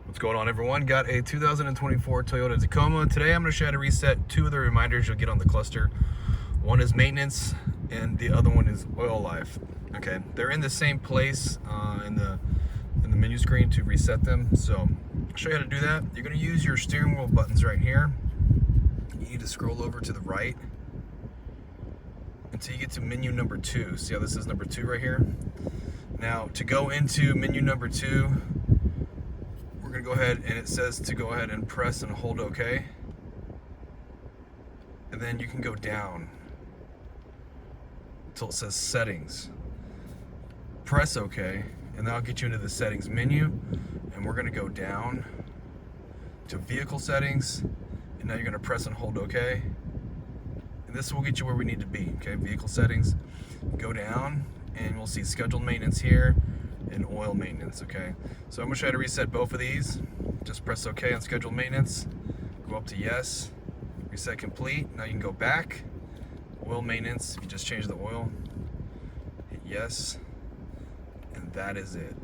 What's going on, everyone? Got a 2024 Toyota Tacoma. Today I'm going to show you how to reset two of the reminders you'll get on the cluster. One is maintenance and the other one is oil life. Okay, they're in the same place in the menu screen to reset them. So I'll show you how to do that. You're going to use your steering wheel buttons right here. You need to scroll over to the right until you get to menu number 2. See how this is number 2 right here? Now to go into menu number 2, we're going to go ahead, and it says to go ahead and press and hold OK. And then you can go down until it says settings. Press OK, and that'll get you into the settings menu. And we're going to go down to vehicle settings, and now you're going to press and hold OK. And this will get you where we need to be. Okay, vehicle settings. Go down, and we'll see scheduled maintenance here and oil maintenance. Okay, so I'm gonna show you how to reset both of these. Just press OK on scheduled maintenance, go up to yes, reset complete. Now you can go back. Oil maintenance, if you just change the oil, hit yes, and that is it.